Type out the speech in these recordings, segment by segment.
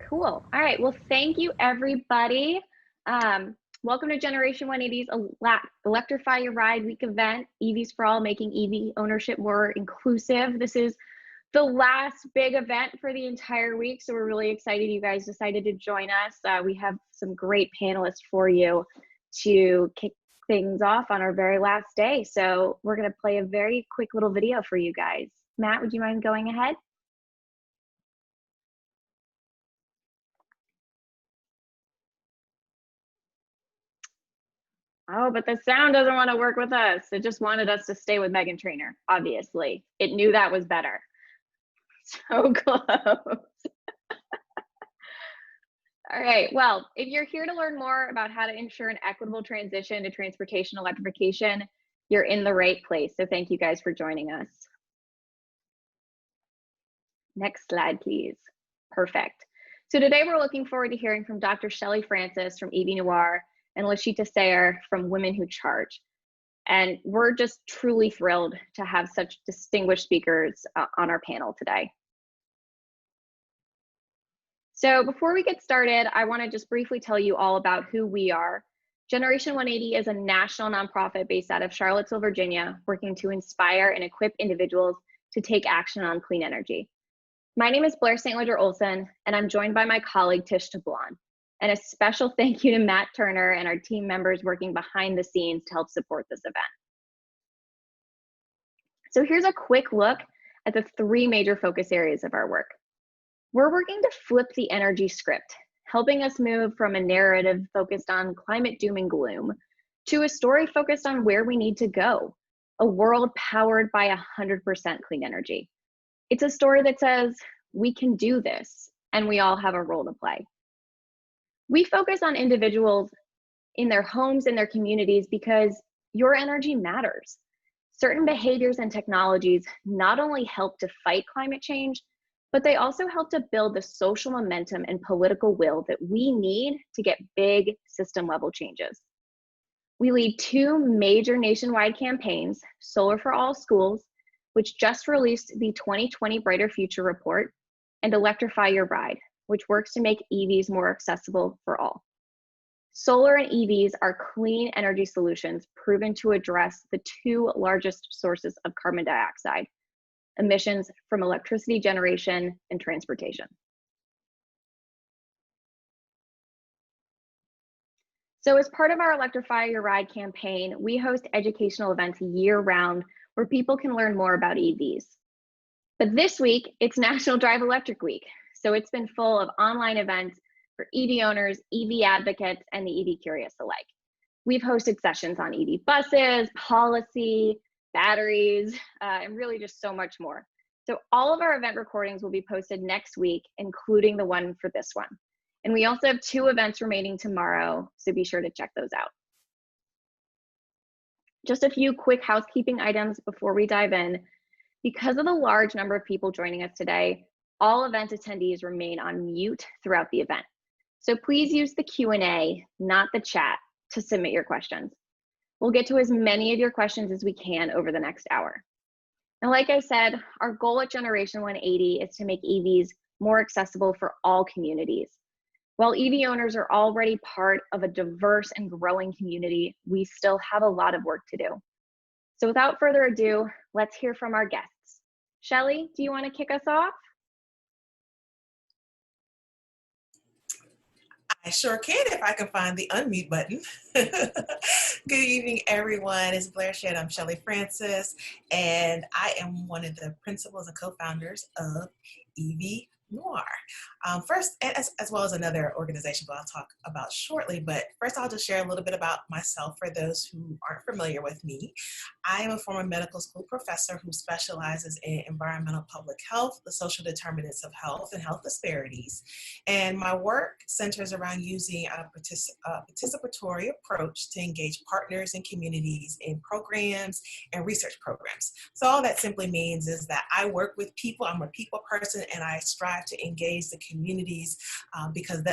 Cool. All right. Well, thank you, everybody. Welcome to Generation 180's Electrify Your Ride Week event, EVs for All, making EV ownership more inclusive. This is the last big event for the entire week, so we're really excited you guys decided to join us. We have some great panelists for you to kick things off on our very last day. So we're going to play a very quick little video for you guys. Matt, would you mind going ahead? Oh, but the sound doesn't want to work with us. It just wanted us to stay with Meghan Trainor, obviously. It knew that was better. So close. All right, well, if you're here to learn more about how to ensure an equitable transition to transportation electrification, you're in the right place. So thank you guys for joining us. Next slide, please. Perfect. So today we're looking forward to hearing from Dr. Shelley Francis from EV Noir and Lashita Sayer from Women Who Charge. And we're just truly thrilled to have such distinguished speakers on our panel today. So before we get started, I want to just briefly tell you all about who we are. Generation 180 is a national nonprofit based out of Charlottesville, Virginia, working to inspire and equip individuals to take action on clean energy. My name is Blair St. Ledger Olson, and I'm joined by my colleague Tish DeBlon. And a special thank you to Matt Turner and our team members working behind the scenes to help support this event. So here's a quick look at the three major focus areas of our work. We're working to flip the energy script, helping us move from a narrative focused on climate doom and gloom to a story focused on where we need to go, a world powered by 100% clean energy. It's a story that says we can do this and we all have a role to play. We focus on individuals in their homes and their communities because your energy matters. Certain behaviors and technologies not only help to fight climate change, but they also help to build the social momentum and political will that we need to get big system level changes. We lead two major nationwide campaigns, Solar for All Schools, which just released the 2020 Brighter Future Report, and Electrify Your Ride, which works to make EVs more accessible for all. Solar and EVs are clean energy solutions proven to address the two largest sources of carbon dioxide, emissions from electricity generation and transportation. So as part of our Electrify Your Ride campaign, we host educational events year-round where people can learn more about EVs. But this week, it's National Drive Electric Week. So it's been full of online events for EV owners, EV advocates, and the EV curious alike. We've hosted sessions on EV buses, policy, batteries, and really just so much more. So all of our event recordings will be posted next week, including the one for this one. And we also have two events remaining tomorrow, so be sure to check those out. Just a few quick housekeeping items before we dive in. Because of the large number of people joining us today, all event attendees remain on mute throughout the event. So please use the Q&A, not the chat, to submit your questions. We'll get to as many of your questions as we can over the next hour. And like I said, our goal at Generation 180 is to make EVs more accessible for all communities. While EV owners are already part of a diverse and growing community, we still have a lot of work to do. So without further ado, let's hear from our guests. Shelley, do you want to kick us off? I sure can if I can find the unmute button. Good evening, everyone. It's Blair Shedd. I'm Shelley Francis, and I am one of the principals and co-founders of EV Noir. First, as well as another organization that I'll talk about shortly, but first I'll just share a little bit about myself for those who aren't familiar with me. I am a former medical school professor who specializes in environmental public health, the social determinants of health, and health disparities. And my work centers around using a participatory approach to engage partners and communities in programs and research programs. So all that simply means is that I work with people. I'm a people person, and I strive to engage the communities because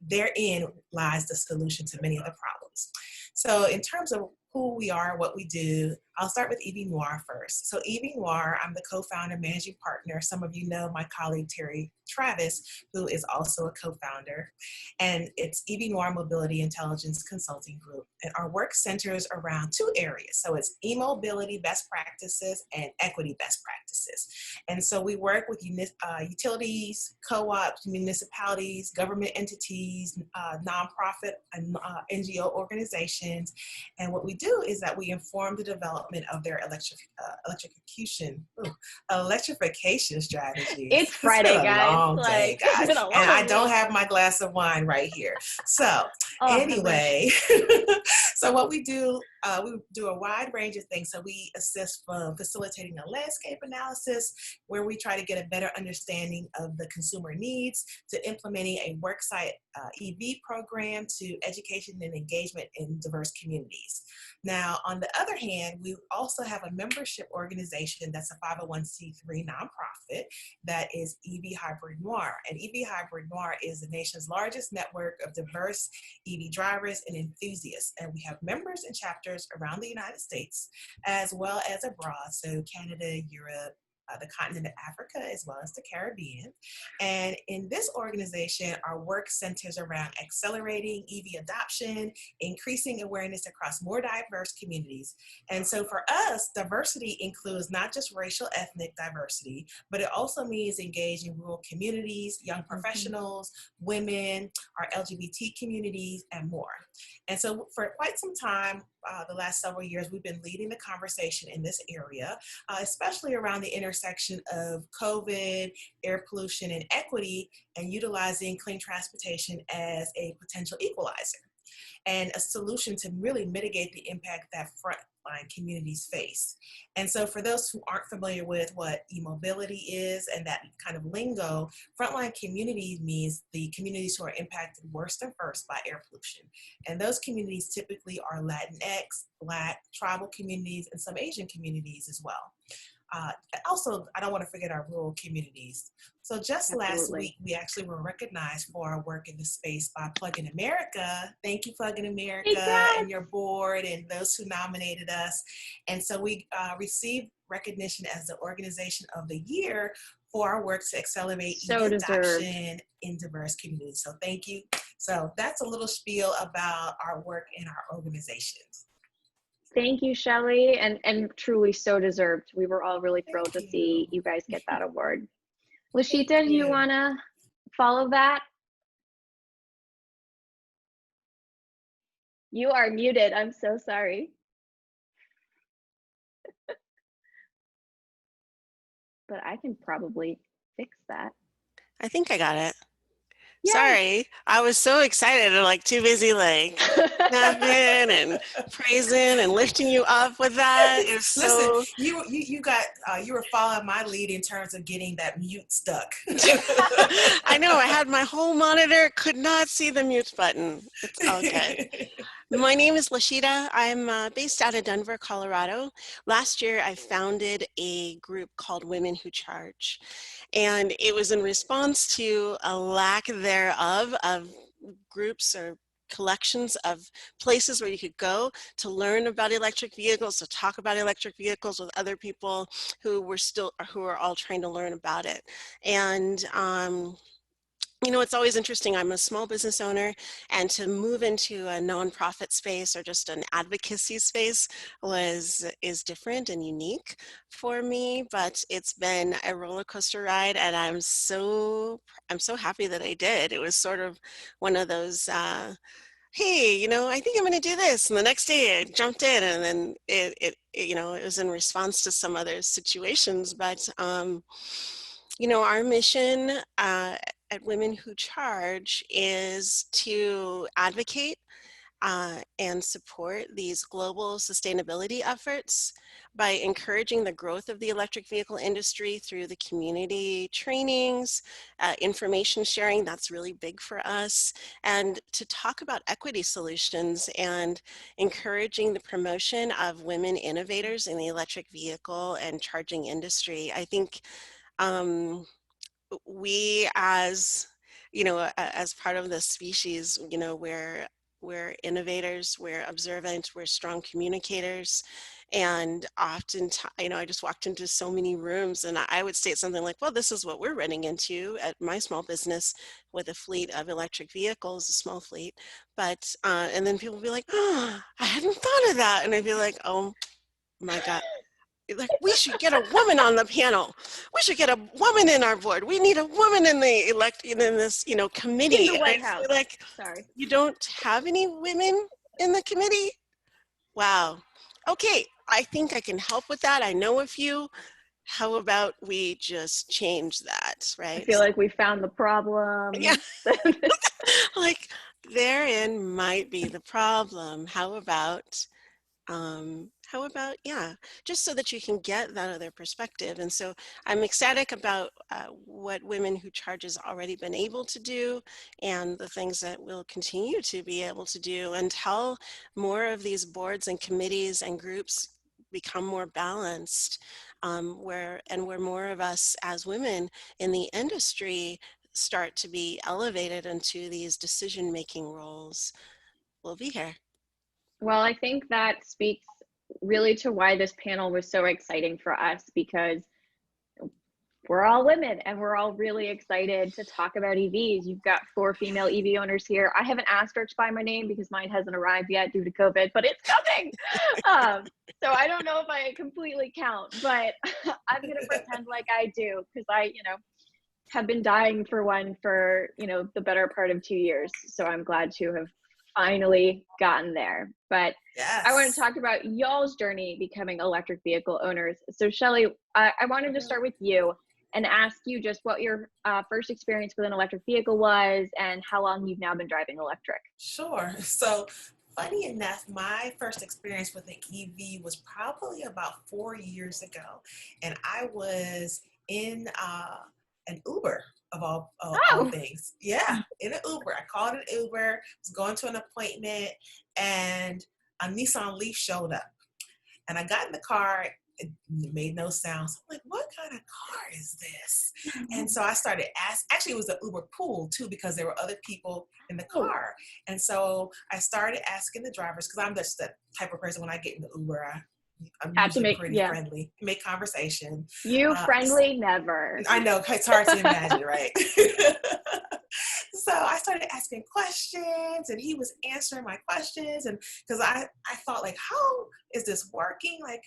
therein lies the solution to many of the problems. So in terms of who we are, what we do, I'll start with EV Noir first. So EV Noir, I'm the co-founder, managing partner. Some of you know my colleague Terry Travis, who is also a co-founder. And it's EV Noir Mobility Intelligence Consulting Group. And our work centers around two areas. So it's e-mobility best practices and equity best practices. And so we work with utilities, co-ops, municipalities, government entities, nonprofit and NGO organizations. And what we do is that we inform the development of their electrification strategies. It's It's Friday, been a guys. long day, It's guys. been a And long I don't week. have my glass of wine right here. So Oh, anyway, so what we do a wide range of things. So we assist from facilitating a landscape analysis, where we try to get a better understanding of the consumer needs, to implementing a worksite EV program, to education and engagement in diverse communities. Now, on the other hand, we also have a membership organization that's a 501c3 nonprofit that is EV Hybrid Noir. And EV Hybrid Noir is the nation's largest network of diverse EV drivers and enthusiasts. And we have members and chapters around the United States, as well as abroad. So Canada, Europe, the continent of Africa, as well as the Caribbean. And in this organization, our work centers around accelerating EV adoption, increasing awareness across more diverse communities. And so for us, diversity includes not just racial, ethnic diversity, but it also means engaging rural communities, young professionals, women, our LGBT communities, and more. And so for quite some time, the last several years, we've been leading the conversation in this area, especially around the intersection of COVID, air pollution, and equity, and utilizing clean transportation as a potential equalizer and a solution to really mitigate the impact that frontline communities face. And so for those who aren't familiar with what e-mobility is and that kind of lingo, frontline community means the communities who are impacted worst and first by air pollution. And those communities typically are Latinx, Black, tribal communities, and some Asian communities as well. Also, I don't want to forget our rural communities. So just last week, we actually were recognized for our work in the space by Plug in America. Thank you, Plug in America, and your board and those who nominated us. And so we received recognition as the Organization of the Year for our work to accelerate EV adoption in diverse communities. So thank you. So that's a little spiel about our work in our organizations. Thank you, Shelley, and truly so deserved. We were all really thrilled to see you guys get that award. Lashita, do you want to follow that? You are muted. I'm so sorry. But I can probably fix that. I think I got it. Yes. Sorry, I was so excited and like too busy like snapping and praising and lifting you up with that. It was so. Listen, you were following my lead in terms of getting that mute stuck. I know, I had my whole monitor, could not see the mute button. It's okay. My name is Lashita. I'm based out of Denver, Colorado. Last year, I founded a group called Women Who Charge. And it was in response to a lack thereof of groups or collections of places where you could go to learn about electric vehicles, to talk about electric vehicles with other people who are all trying to learn about it. And you know, it's always interesting. I'm a small business owner, and to move into a nonprofit space or just an advocacy space is different and unique for me. But it's been a roller coaster ride, and I'm so happy that I did. It was sort of one of those. Hey, you know, I think I'm going to do this. And the next day I jumped in, and then it you know, it was in response to some other situations. But, you know, our mission at Women Who Charge is to advocate and support these global sustainability efforts by encouraging the growth of the electric vehicle industry through the community trainings, information sharing, that's really big for us, and to talk about equity solutions and encouraging the promotion of women innovators in the electric vehicle and charging industry. I think we as, you know, as part of the species, you know, we're innovators, we're observant, we're strong communicators, And often, I just walked into so many rooms and I would state something like, well, this is what we're running into at my small business with a fleet of electric vehicles, a small fleet. But, and then people would be like, oh, I hadn't thought of that. And I'd be like, oh my God. Like, we should get a woman on the panel. We should get a woman in our board. We need a woman in the in this, committee. In the And I White House. feel like Sorry. you don't have any women in the committee. Wow. Okay, I think I can help with that. I know a few. How about we just change that, I right? feel like we found the Yeah, problem. like therein might be the problem. Yeah, just so that you can get that other perspective. And so I'm ecstatic about what Women Who Charge has already been able to do and the things that we'll continue to be able to do until more of these boards and committees and groups become more balanced, where more of us as women in the industry start to be elevated into these decision-making roles. We'll be here. Well, I think that speaks really to why this panel was so exciting for us, because we're all women and we're all really excited to talk about EVs. You've got 4 female EV owners here. I haven't asked her by my name because mine hasn't arrived yet due to COVID, but it's coming. So I don't know if I completely count, but I'm going to pretend like I do, because I, have been dying for one for, the better part of 2 years. So I'm glad to have finally gotten there. But Yes. I want to talk about y'all's journey becoming electric vehicle owners. So Shelly, I wanted to start with you and ask you just what your first experience with an electric vehicle was and how long you've now been driving electric. Sure. So funny enough, my first experience with an EV was probably about 4 years ago. And I was in an Uber of all things. Yeah, in an Uber. I called an Uber, was going to an appointment, and a Nissan Leaf showed up. And I got in the car. It made no sound. So I'm like, what kind of car is this? And so I started asking. Actually, it was an Uber pool too, because there were other people in the car. And so I started asking the drivers, because I'm just the type of person when I get in the Uber, I'm usually pretty friendly, make conversation. You friendly, never. I know, it's hard to imagine, right? So I started asking questions and he was answering my questions. And because I thought, like, how is this working? Like,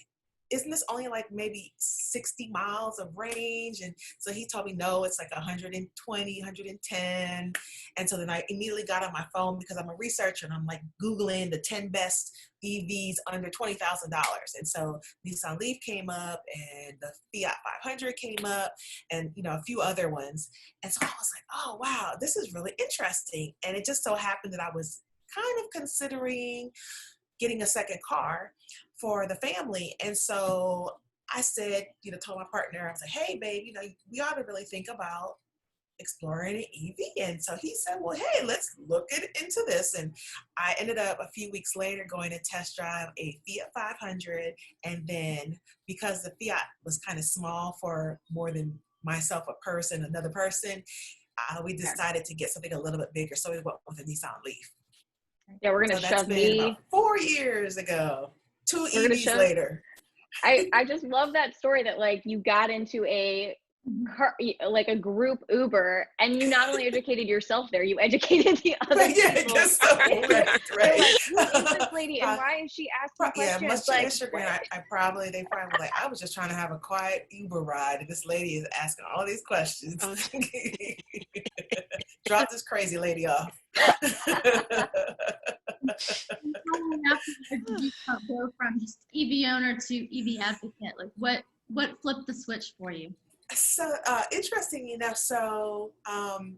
isn't this only like maybe 60 miles of range? And so he told me, no, it's like 120, 110. And so then I immediately got on my phone, because I'm a researcher, and I'm like Googling the 10 best EVs under $20,000. And so Nissan Leaf came up, and the Fiat 500 came up, and a few other ones. And so I was like, oh wow, this is really interesting. And it just so happened that I was kind of considering getting a second car for the family. And so I said, told my partner, I was like, hey babe, we ought to really think about exploring an EV. And so he said, well, hey, let's look into this. And I ended up a few weeks later going to test drive a Fiat 500. And then because the Fiat was kind of small for more than myself, another person, we decided to get something a little bit bigger. So we went with a Nissan Leaf. Yeah, we're going to shove about 4 years ago, 2 EVs later. I just love that story that, like, you got into a car, like a group Uber, and you not only educated yourself there, you educated the other people. I guess so. Right. Like, who is this lady and why is she asking questions? Yeah, much to their chagrin, they probably were like, I was just trying to have a quiet Uber ride, and this lady is asking all these questions. Drop this crazy lady off. Did you go from just EV owner to EV advocate? Like, what flipped the switch for you? So interesting enough. So and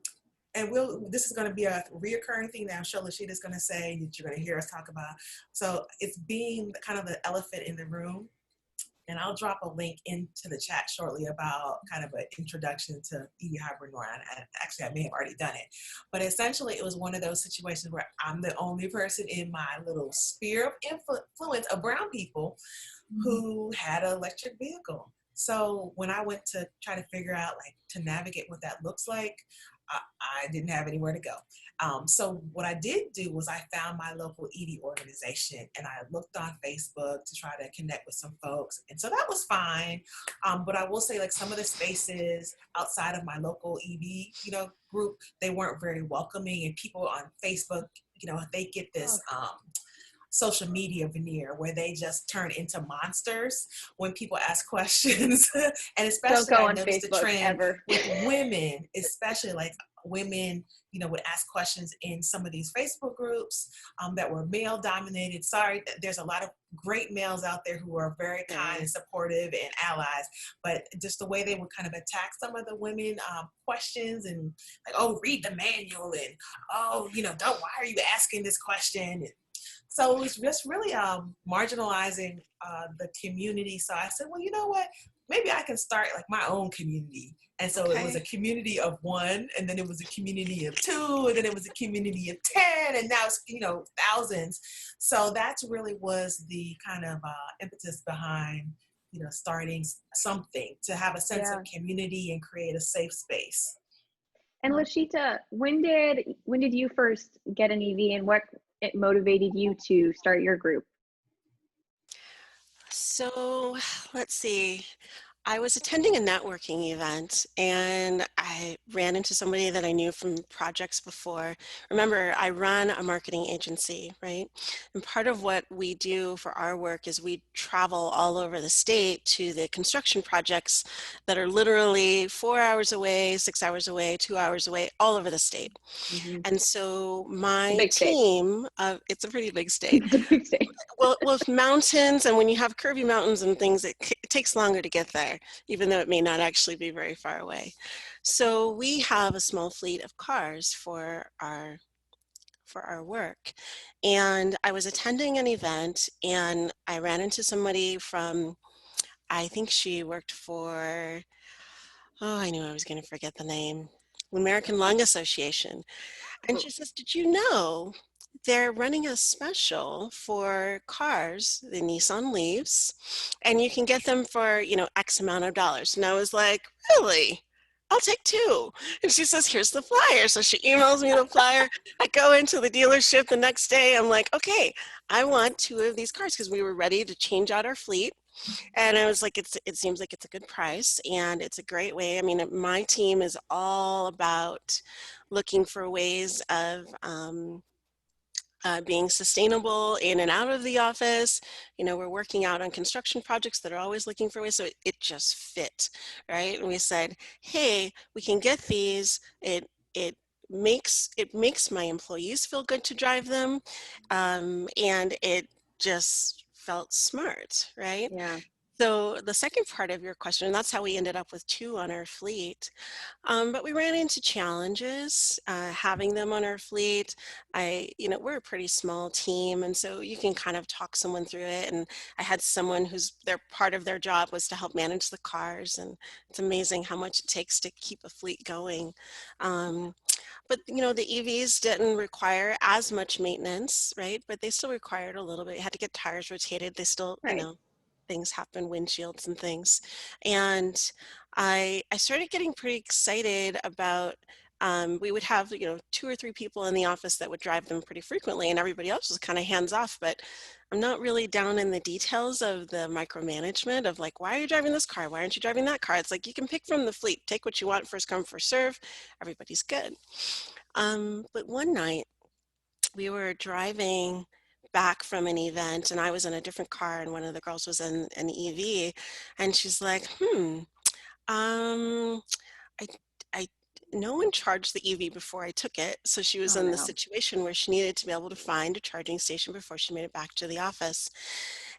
this is going to be a reoccurring thing that I'm sure Lashida's going to say that you're going to hear us talk about. So it's being kind of the elephant in the room. And I'll drop a link into the chat shortly about kind of an introduction to EV hybrid. Actually, I may have already done it. But essentially, it was one of those situations where I'm the only person in my little sphere of influence of brown people who had an electric vehicle. So when I went to try to figure out, like, to navigate what that looks like, I didn't have anywhere to go. So what I did do was I found my local EV organization and I looked on Facebook to try to connect with some folks. And so that was fine. But I will say, like, some of the spaces outside of my local EV, group, they weren't very welcoming, and people on Facebook, they get this, social media veneer where they just turn into monsters when people ask questions. And especially I noticed the trend ever. with women, especially like women, would ask questions in some of these Facebook groups that were male dominated. Sorry, there's a lot of great males out there who are very kind and supportive and allies, but just the way they would kind of attack some of the women questions, and like, oh, read the manual, and why are you asking this question? So it was just really marginalizing the community. So I said, well, you know what? Maybe I can start like my own community. And so it was a community of 1, and then it was a community of 2, and then it was a community of 10, and now it's, thousands. So that's really was the kind of impetus behind, starting something to have a sense of community and create a safe space. And Lashita, when did you first get an EV, and what it motivated you to start your group? So let's see. I was attending a networking event and I ran into somebody that I knew from projects before. Remember, I run a marketing agency, right? And part of what we do for our work is we travel all over the state to the construction projects that are literally 4 hours away, 6 hours away, 2 hours away, all over the state. Mm-hmm. And so my team, it's a pretty big state. It's a big state. Well, with mountains, and when you have curvy mountains and things, it takes longer to get there, even though it may not actually be very far away. So we have a small fleet of cars for our work. And I was attending an event and I ran into somebody from, I think she worked for, I knew I was going to forget the name, American Lung Association. And she says, did you know they're running a special for cars, the Nissan Leafs, and you can get them for, X amount of dollars. And I was like, really? I'll take 2. And she says, here's the flyer. So she emails me the flyer. I go into the dealership the next day. I'm like, okay, I want 2 of these cars, because we were ready to change out our fleet. And I was like, it seems like it's a good price and it's a great way. I mean, my team is all about looking for ways of being sustainable in and out of the office. We're working out on construction projects that are always looking for ways, so it just fit, right? And we said, hey, we can get these. It makes my employees feel good to drive them, and it just felt smart, right? Yeah. So the second part of your question, and that's how we ended up with 2 on our fleet. But we ran into challenges having them on our fleet. We're a pretty small team, and so you can kind of talk someone through it. And I had someone who's part of their job was to help manage the cars, and it's amazing how much it takes to keep a fleet going. But the EVs didn't require as much maintenance, right? But they still required a little bit. You had to get tires rotated. They still, things happen, windshields and things. And I started getting pretty excited about, we would have, 2 or 3 people in the office that would drive them pretty frequently, and everybody else was kind of hands off. But I'm not really down in the details of the micromanagement of like, why are you driving this car? Why aren't you driving that car? It's like, you can pick from the fleet, take what you want, first come, first serve. Everybody's good. But one night we were driving back from an event and I was in a different car and one of the girls was in an EV, and she's like, I no one charged the EV before I took it. So she was in the situation where she needed to be able to find a charging station before she made it back to the office.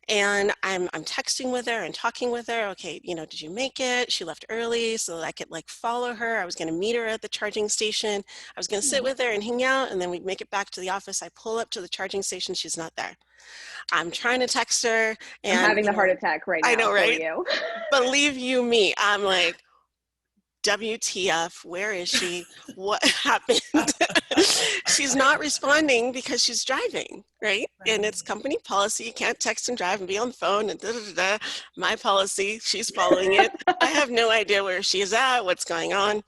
And I'm texting with her and talking with her. Okay, did you make it? She left early so that I could like follow her. I was going to meet her at the charging station. I was going to sit with her and hang out, and then we'd make it back to the office. I pull up to the charging station. She's not there. I'm trying to text her, and I'm having the heart attack right now. I know, right? For you. Believe you me, I'm like, WTF, where is she? What happened? She's not responding because she's driving, right? And it's company policy. You can't text and drive and be on the phone and da-da-da-da. My policy, she's following it. I have no idea where she is at, what's going on.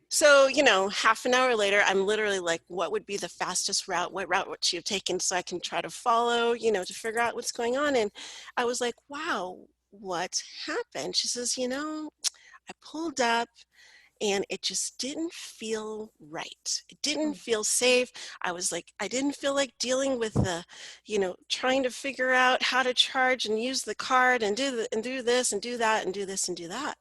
So, half an hour later, I'm literally like, what would be the fastest route? What route would she have taken so I can try to follow, to figure out what's going on? And I was like, wow, what happened? She says, I pulled up and it just didn't feel right. It didn't feel safe. I was like, I didn't feel like dealing with trying to figure out how to charge and use the card and do this and do that and do this and do that.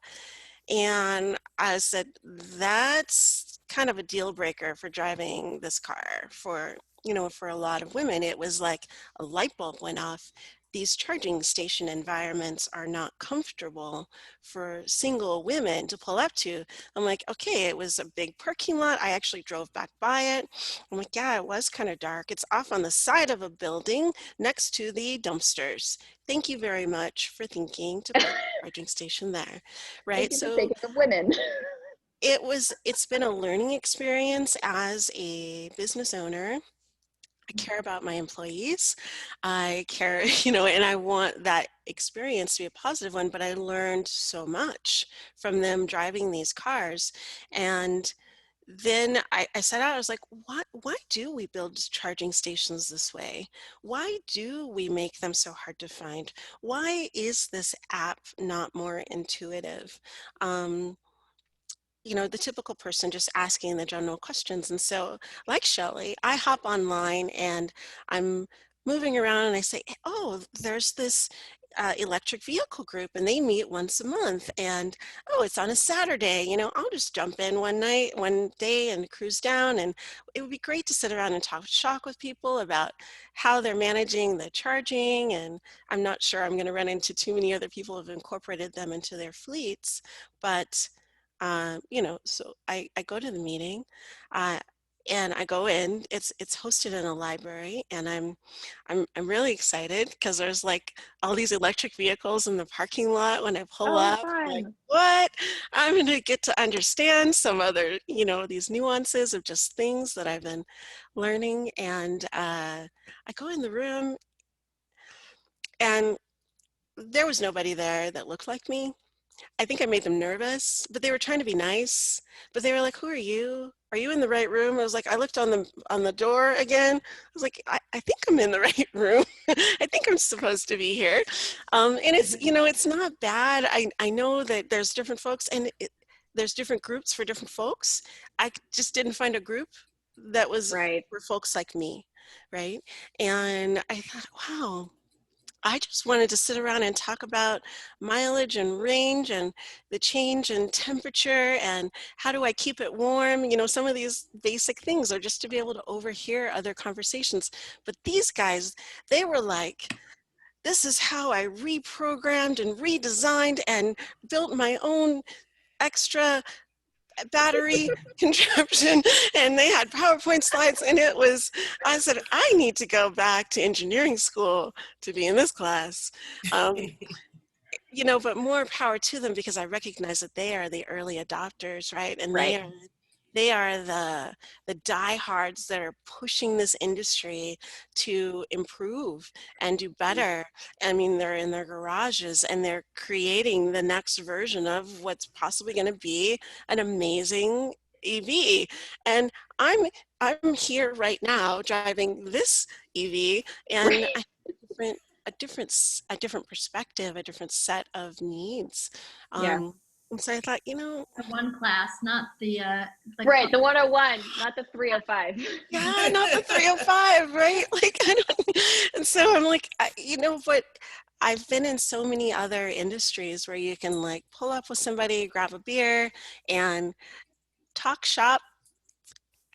And I said, that's kind of a deal breaker for driving this car. For a lot of women, it was like a light bulb went off. These charging station environments are not comfortable for single women to pull up to. I'm like, okay, it was a big parking lot. I actually drove back by it. I'm like, yeah, it was kind of dark. It's off on the side of a building next to the dumpsters. Thank you very much for thinking to put a charging station there, Thank right? you for So thinking of women. it's been a learning experience as a business owner. I care about my employees. I care, and I want that experience to be a positive one, but I learned so much from them driving these cars. And then I set out, I was like, why do we build charging stations this way? Why do we make them so hard to find? Why is this app not more intuitive? The typical person just asking the general questions. And so, like Shelley, I hop online and I'm moving around and I say, oh, there's this electric vehicle group and they meet once a month. And oh, it's on a Saturday. I'll just jump in one day and cruise down. And it would be great to sit around and talk shop with people about how they're managing the charging. And I'm not sure I'm going to run into too many other people who have incorporated them into their fleets. But so I go to the meeting, uh, and I go in. It's hosted in a library, and I'm really excited because there's like all these electric vehicles in the parking lot when I pull Oh, up. I'm like, fun. what? I'm going to get to understand some other, these nuances of just things that I've been learning. And I go in the room, and there was nobody there that looked like me. I think I made them nervous, but they were trying to be nice. But they were like, "Who are you? Are you in the right room?" I was like, I looked on the door again. I was like, I think I'm in the right room. I think I'm supposed to be here. And it's not bad. I know that there's different folks, and there's different groups for different folks. I just didn't find a group that was Right. for folks like me, right? And I thought, wow. I just wanted to sit around and talk about mileage and range and the change in temperature and how do I keep it warm. Some of these basic things are just to be able to overhear other conversations. But these guys, they were like, this is how I reprogrammed and redesigned and built my own extra battery contraption, and they had PowerPoint slides, and I said, I need to go back to engineering school to be in this class. But more power to them because I recognize that they are the early adopters, right? And Right. they are the diehards that are pushing this industry to improve and do better. I mean, they're in their garages and they're creating the next version of what's possibly going to be an amazing EV. And I'm here right now driving this EV, and I have a different perspective, a different set of needs. Yeah. And so I thought, The one class, not the Right. The 101, not the 305. yeah, not the 305, right? Like, I don't, and so I'm like, but I've been in so many other industries where you can like pull up with somebody, grab a beer, and talk shop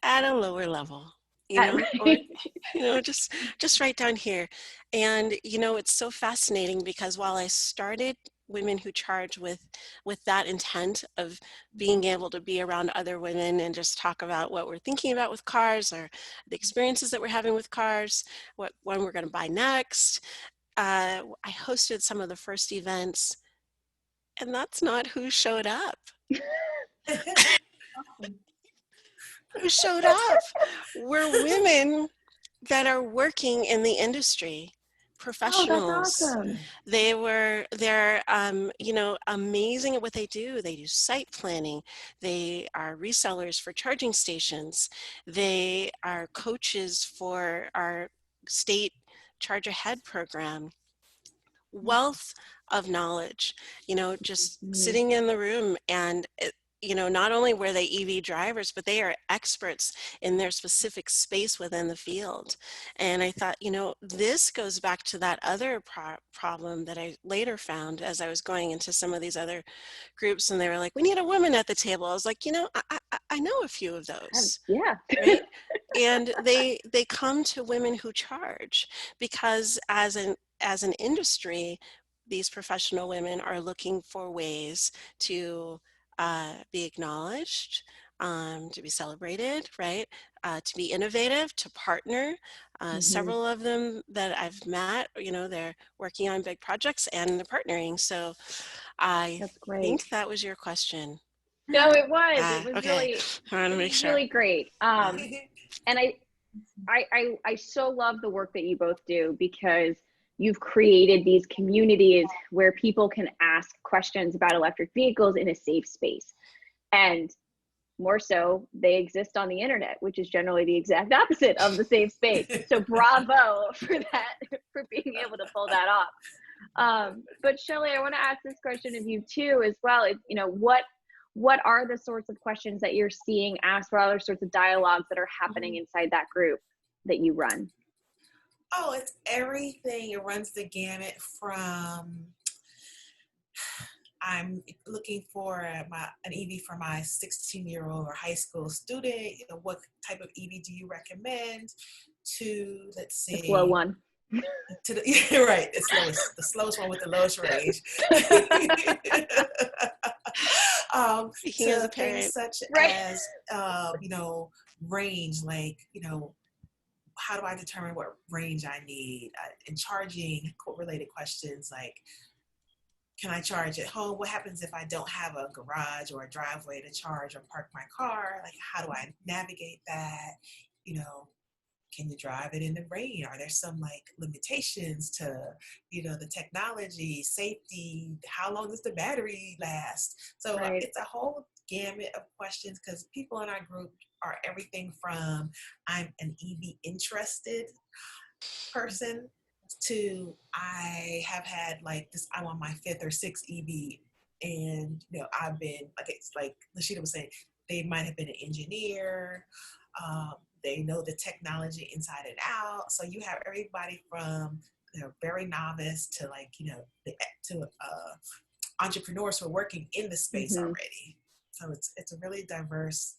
at a lower level, or just right down here. And it's so fascinating because while I started women who charge with that intent of being able to be around other women and just talk about what we're thinking about with cars or the experiences that we're having with cars, what one we're going to buy next, I hosted some of the first events, and that's not who showed up. Who showed up were women that are working in the industry, professionals. awesome. They're you know, amazing at what they do. They do site planning. They are resellers for charging stations. They are coaches for our state Charge Ahead program. Wealth of knowledge, you know, just Mhm. sitting in the room and you know, not only were they EV drivers, but they are experts in their specific space within the field. And I thought, you know, this goes back to that other problem that I later found as I was going into some of these other groups, and they were like, we need a woman at the table. I was like, you know, I know a few of those, Yeah. right? And they come to women who charge because as an industry, these professional women are looking for ways to be acknowledged, to be celebrated, right? To be innovative, to partner. Mhm. Several of them that I've met, you know, they're working on big projects and they're partnering. So I That's great. think that was your question. No, it was. It Ah, was okay. really, I want it to was make sure. really great. And I so love the work that you both do because you've created these communities where people can ask questions about electric vehicles in a safe space. And more so, they exist on the internet, which is generally the exact opposite of the safe space. So bravo for that, for being able to pull that off. But Shelley, I want to ask this question of you too, as well. You know, what are the sorts of questions that you're seeing asked? What other sorts of dialogues that are happening inside that group that you run? Oh, it's everything. It runs the gamut from I'm looking for an EV for my 16-year-old or high school student. You know, what type of EV do you recommend? To let's The slow see, one. to the right, the slowest one with the lowest range. Speaking as a To things parent, such Right. as you know, range, like, you know, how do I determine what range I need? And charging related questions like, can I charge at home? What happens if I don't have a garage or a driveway to charge or park my car? Like, how do I navigate that? You know, can you drive it in the rain? Are there some like limitations to, you know, the technology, safety? How long does the battery last? So Right. it's a whole gamut of questions because people in our group are everything from I'm an EV interested person to I have had like this, I'm on my fifth or sixth EV, and you know, I've been like, it's like Lashida was saying, they might have been an engineer, they know the technology inside and out. So you have everybody from, you know, very novice to like, you know, to entrepreneurs who are working in the space Mm-hmm. already. So it's a really diverse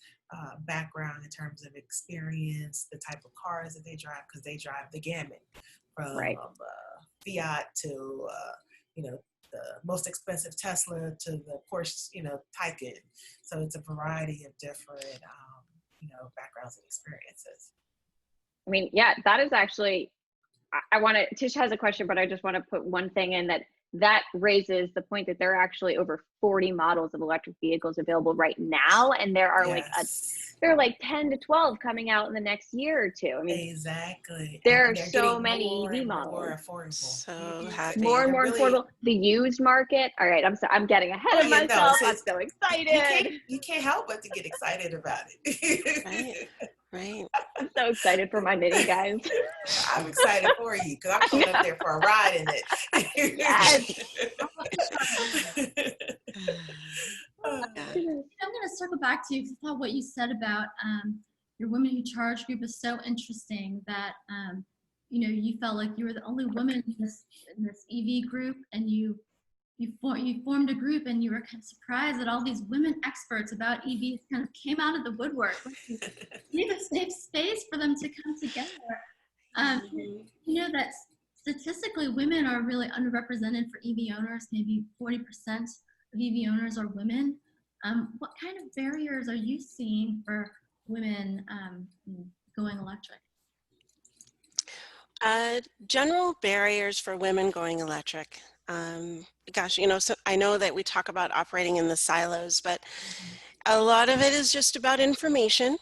background in terms of experience, the type of cars that they drive, because they drive the gamut from Right. Fiat to you know, the most expensive Tesla to the Porsche, you know, Taycan. So it's a variety of different you know, backgrounds and experiences. I mean, yeah, that is actually, I want to, Tish has a question, but I just want to put one thing in that raises the point that there are actually over 40 models of electric vehicles available right now. And there are Yes. there are like 10 to 12 coming out in the next year or two. I mean, Exactly. there are And they're so getting many more EV and more models, affordable. so more happy. and They're more really, affordable. The used market. All right. I'm getting ahead oh of yeah, no, myself. I'm it's so excited. you can't help but to get excited about Right, it. right. I'm so excited for my knitting guys. I'm excited for you because I'm I going up know. there for a ride in Yes. it. Yeah. I'm going to circle back to you because I thought what you said about your Women Who Charge group is so interesting that, you know, you felt like you were the only woman in this EV group, and you formed a group, and you were kind of surprised that all these women experts about EVs kind of came out of the woodwork. You need a safe space for them to come together. You know that statistically women are really underrepresented for EV owners. Maybe 40% of EV owners are women. What kind of barriers are you seeing for women going electric? General barriers for women going electric. Gosh, you know, so I know that we talk about operating in the silos, but a lot of it is just about information.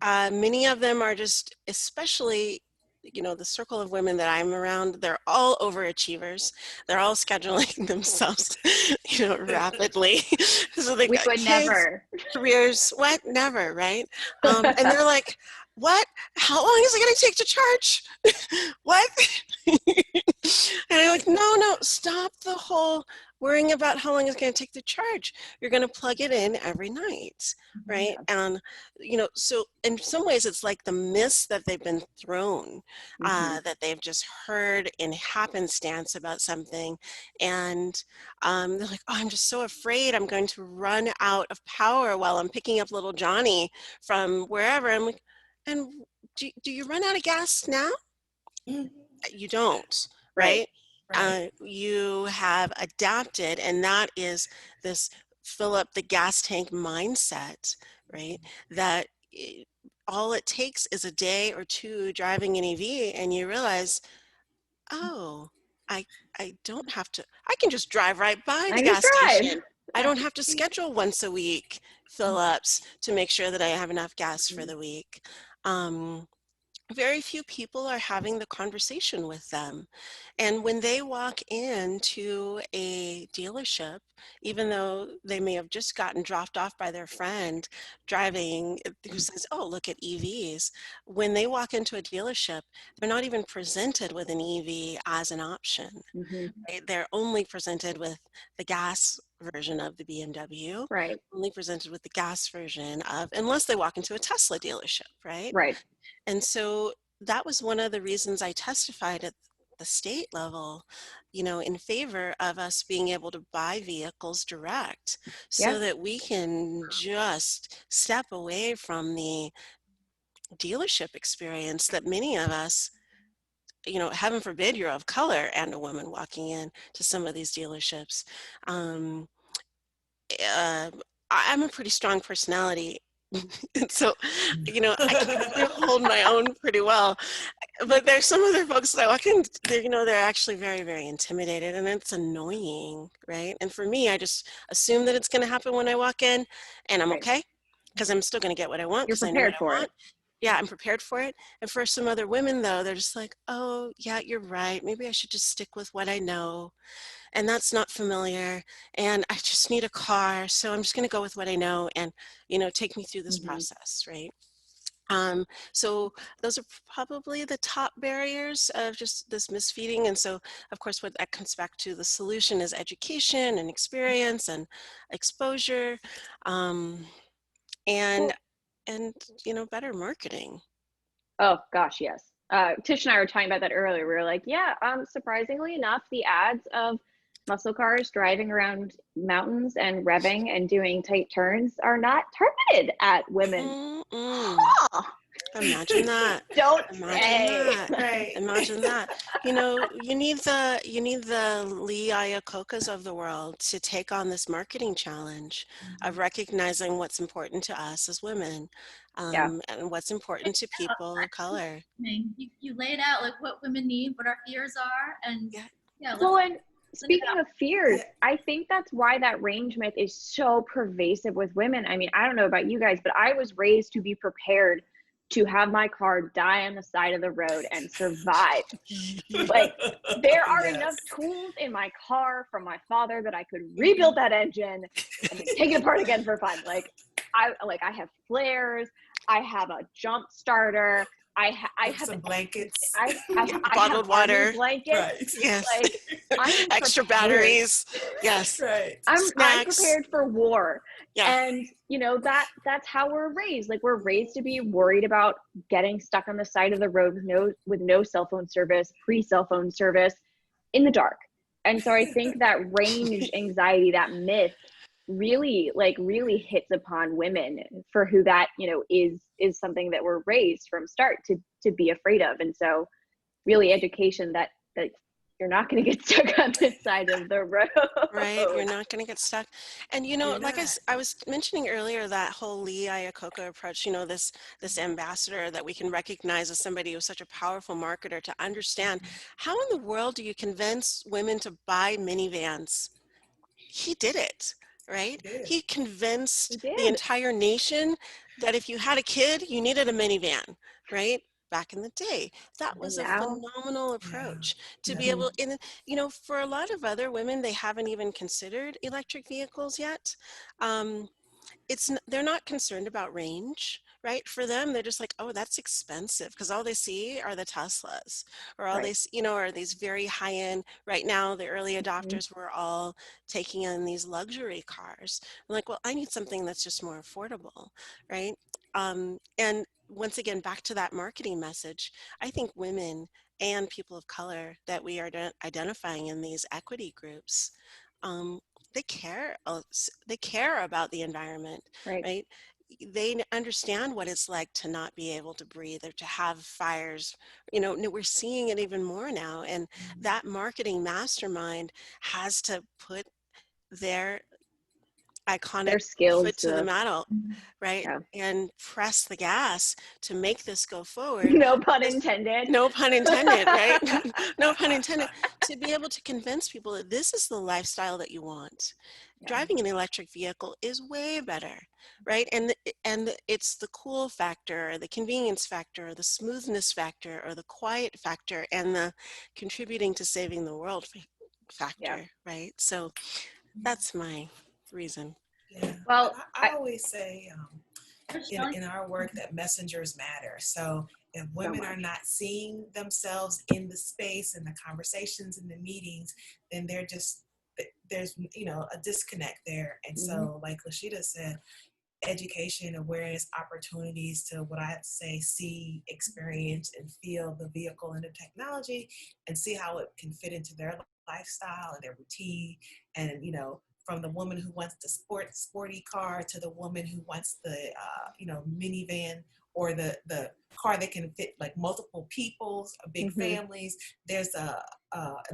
Many of them are just, especially the circle of women that I'm around, they're all overachievers. They're all scheduling themselves, rapidly. So they've We got would kids, never. careers, what? Never, right? And they're like, what? How long is it going to take to charge? What? And I'm like, no, stop the whole worrying about how long it's going to take to charge. You're going to plug it in every night, right? And, so in some ways it's like the myths that they've been thrown, that they've just heard in happenstance about something. And they're like, oh, I'm just so afraid I'm going to run out of power while I'm picking up little Johnny from wherever. I'm like, and do you run out of gas now? You don't, Right. right? You have adapted, and that is this fill up the gas tank mindset, right? That all it takes is a day or two driving an EV, and you realize, oh, I don't have to. I can just drive right by the I just gas drive. station. I don't have to schedule once a week fill ups to make sure that I have enough gas for the week. Very few people are having the conversation with them. And when they walk into a dealership, even though they may have just gotten dropped off by their friend driving, who says, oh, look at EVs. When they walk into a dealership, they're not even presented with an EV as an option. Right? They're only presented with the gas version of the BMW, Right. only presented with the gas version of, unless they walk into a Tesla dealership, right? Right. And so that was one of the reasons I testified at the state level, in favor of us being able to buy vehicles direct so Yeah. that we can just step away from the dealership experience that many of us, heaven forbid you're of color and a woman walking in to some of these dealerships. Um, uh, I'm a pretty strong personality. And so, I can really hold my own pretty well. But there's some other folks that I walk in, they're actually very, very intimidated, and it's annoying, right? And for me, I just assume that it's going to happen when I walk in, and I'm Right. okay, because I'm still going to get what I want, You're because I know what prepared I for want. it. Yeah, I'm prepared for it. And for some other women, though, they're just like, oh, yeah, you're right. Maybe I should just stick with what I know. And that's not familiar. And I just need a car. So I'm just going to go with what I know and, take me through this process, right? So those are probably the top barriers of just this misfeeding. And so, of course, what that comes back to, the solution is education and experience and exposure, and Well, better marketing. oh gosh, yes. Tish and I were talking about that earlier. We were like, yeah, surprisingly enough, the ads of muscle cars driving around mountains and revving and doing tight turns are not targeted at women. Mm-mm. Huh. Imagine that. Don't Imagine say. that. Right. Imagine that. You need the Lee Iacocca's of the world to take on this marketing challenge of recognizing what's important to us as women, Yeah. and what's important to people of color. You laid out like what women need, what our fears are, and Yeah. yeah. Well, and speaking of fears, Yeah. I think that's why that range myth is so pervasive with women. I mean, I don't know about you guys, but I was raised to be prepared to have my car die on the side of the road and survive. Like, there are enough Yes. tools in my car from my father that I could rebuild that engine and then take it apart again for fun. I have flares, I have a jump starter, I have Some blankets. I Bottled have water. army blankets. Right. Yes. Like, I'm Extra prepared. batteries. Yes. Right. I'm Snacks. prepared for war. Yeah. And that's how we're raised. Like, we're raised to be worried about getting stuck on the side of the road with no cell phone service, pre-cell phone service, in the dark. And so I think that range anxiety, that myth, really hits upon women, for who that is something that we're raised from start to be afraid of. And so really education that you're not going to get stuck on this side of the road. Right, you're not going to get stuck. And You're like not. I was mentioning earlier, that whole Lee Iacocca approach, this ambassador that we can recognize as somebody who's such a powerful marketer, to understand how in the world do you convince women to buy minivans? He did it, right? He did. He convinced He the did. entire nation that if you had a kid, you needed a minivan, right? back in the day. That was a now, phenomenal Yeah. approach to be Yeah. able, and for a lot of other women, they haven't even considered electric vehicles yet. They're not concerned about range, right? For them, they're just like, oh, that's expensive, because all they see are the Teslas, or all right. are these very high end. Right now, the early Mhm. adopters were all taking in these luxury cars. I'm like, well, I need something that's just more affordable, right? And once again, back to that marketing message, I think women and people of color that we are identifying in these equity groups, um, they care about the environment, Right. right? They understand what it's like to not be able to breathe or to have fires. We're seeing it even more now, and that marketing mastermind has to put their iconic Their skills foot to the metal, Mhm. right? yeah. And press the gas to make this go forward. No pun Because intended. no pun intended, right? No pun intended. To be able to convince people that this is the lifestyle that you want. Yeah. Driving an electric vehicle is way better, right? And it's the cool factor, the convenience factor, the smoothness factor, or the quiet factor, and the contributing to saving the world Yeah. factor, right? So that's my reason. Yeah. And Well, I always say, Coach in, Shelley? in our work that messengers matter. So if so women are much. not seeing themselves in the space and the conversations and the meetings, then there's a disconnect there. And Mhm. so, like Lashida said, education, awareness, opportunities to what I say, see, experience, and feel the vehicle and the technology, and see how it can fit into their lifestyle and their routine. And from the woman who wants the sporty car to the woman who wants the minivan, or the car that can fit like multiple peoples, big Mhm. families. There's an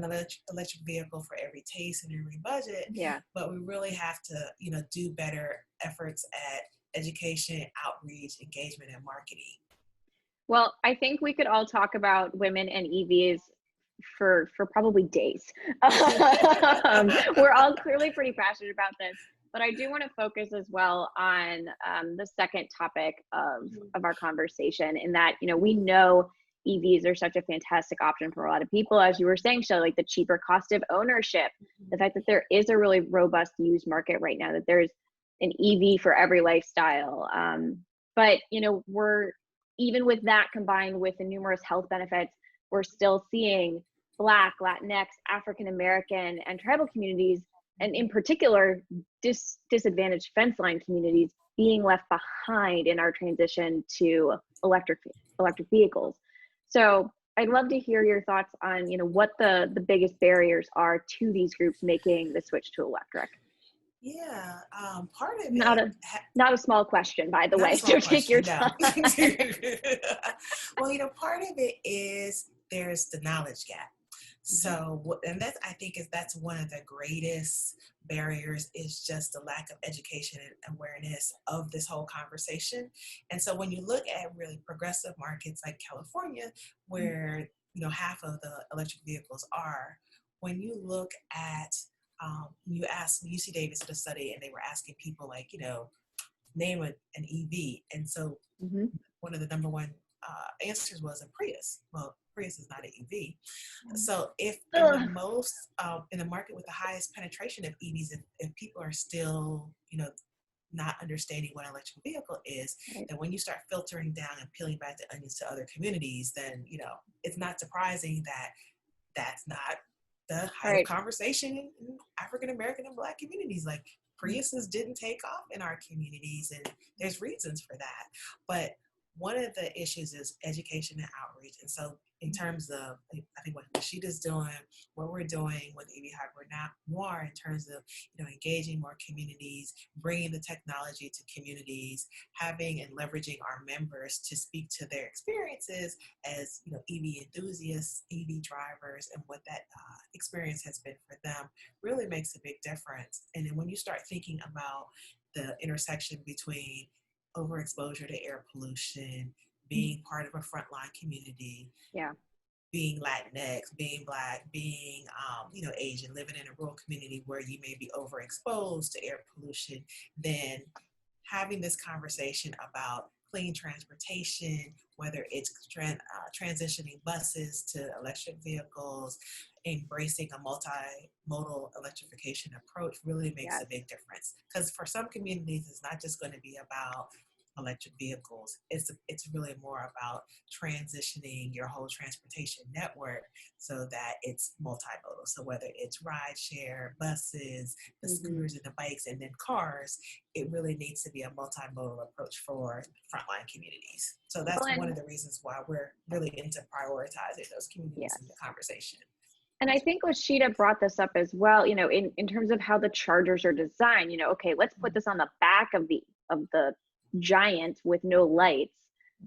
electric vehicle for every taste and every budget. Yeah. But we really have to do better efforts at education, outreach, engagement, and marketing. Well, I think we could all talk about women and EVs for probably days. We're all clearly pretty passionate about this, but I do want to focus as well on the second topic of our conversation, in that we know EVs are such a fantastic option for a lot of people, as you were saying, Shelley, like the cheaper cost of ownership, the fact that there is a really robust used market right now, that there's an EV for every lifestyle. But we're, even with that combined with the numerous health benefits, we're still seeing Black, Latinx, African American, and tribal communities, and in particular, disadvantaged fence line communities, being left behind in our transition to electric vehicles. So I'd love to hear your thoughts on what the biggest barriers are to these groups making the switch to electric. Yeah, part of Not it, a not a small question, by the not a way. small So take your question, no. time. Well, part of it is there's the knowledge gap. So, and that's one of the greatest barriers, is just the lack of education and awareness of this whole conversation. And so when you look at really progressive markets like California, where, half of the electric vehicles are, when you look at, you ask, UC Davis did a study and they were asking people like, name an EV. And so Mm-hmm. one of the number one answers was a Prius. Well, Prius is not an EV. So if in the market with the highest penetration of EVs, if people are still, not understanding what an electric vehicle is, Right. then when you start filtering down and peeling back the onions to other communities, then, it's not surprising that that's not the height of Right. conversation in African American and Black communities. Like, Priuses didn't take off in our communities, and there's reasons for that. But one of the issues is education and outreach. And so in terms of, I think what Rashida's doing, what we're doing with EV Hybrid Noir, in terms of, engaging more communities, bringing the technology to communities, having and leveraging our members to speak to their experiences as, EV enthusiasts, EV drivers, and what that experience has been for them, really makes a big difference. And then when you start thinking about the intersection between overexposure to air pollution, being part of a frontline community, Yeah. being Latinx, being Black, being Asian, living in a rural community where you may be overexposed to air pollution, then having this conversation about clean transportation, whether it's transitioning buses to electric vehicles, embracing a multimodal electrification approach really makes Yes. a big difference. Because for some communities, it's not just going to be about electric vehicles. It's really more about transitioning your whole transportation network so that it's multimodal. So whether it's ride share, buses, the scooters and the bikes, and then cars, it really needs to be a multimodal approach for frontline communities. So that's one of the reasons why we're really into prioritizing those communities in the conversation. And I think Lashida brought this up as well, you know, in terms of how the chargers are designed, you know, okay, let's put this on the back of the giant with no lights.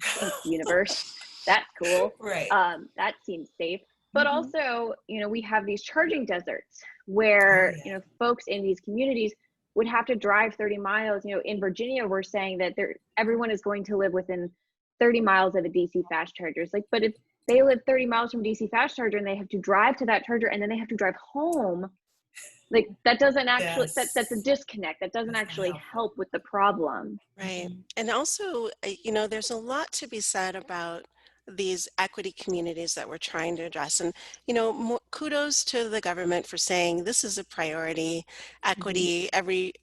Thanks, universe. That's cool. Right. That seems safe. But also, you know, we have these charging deserts where, you know, folks in these communities would have to drive 30 miles. You know, in Virginia, we're saying that everyone is going to live within 30 miles of a DC fast charger. It's like, but if they live 30 miles from DC fast charger and they have to drive to that charger and then they have to drive home, like that doesn't actually, that's a disconnect. That doesn't actually help with the problem. Right. And also, you know, there's a lot to be said about these equity communities that we're trying to address. And, you know, kudos to the government for saying this is a priority. Equity, every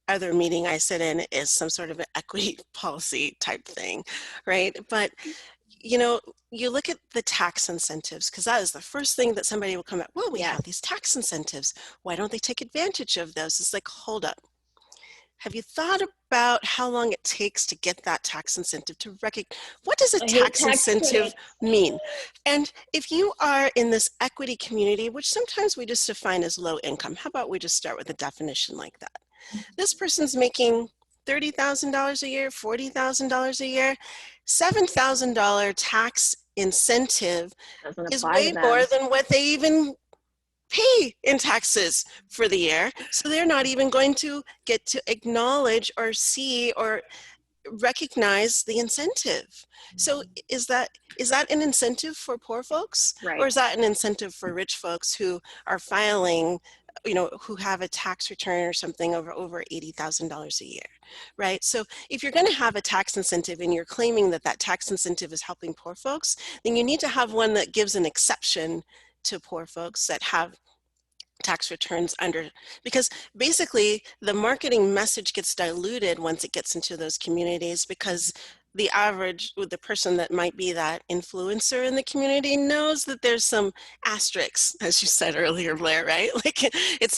other meeting I sit in is some sort of an equity policy type thing, right? But, you know, you look at the tax incentives, because that is the first thing that somebody will come at. Well, we have these tax incentives. Why don't they take advantage of those? It's like, hold up. Have you thought about how long it takes to get that tax incentive to recognize? What does a tax incentive mean? And if you are in this equity community, which sometimes we just define as low income, how about we just start with a definition like that? This person's making $30,000 a year, $40,000 a year, $7,000 tax incentive is way more than what they even pay in taxes for the year. So they're not even going to get to acknowledge or see or recognize the incentive. So is that an incentive for poor folks? Right. Or is that an incentive for rich folks who are filing, you know, who have a tax return or something over $80,000 a year, right? So if you're going to have a tax incentive and you're claiming that that tax incentive is helping poor folks, then you need to have one that gives an exception to poor folks that have tax returns under, because basically the marketing message gets diluted once it gets into those communities, because the average, the person that might be that influencer in the community knows that there's some asterisks, as you said earlier, Blair, right? Like it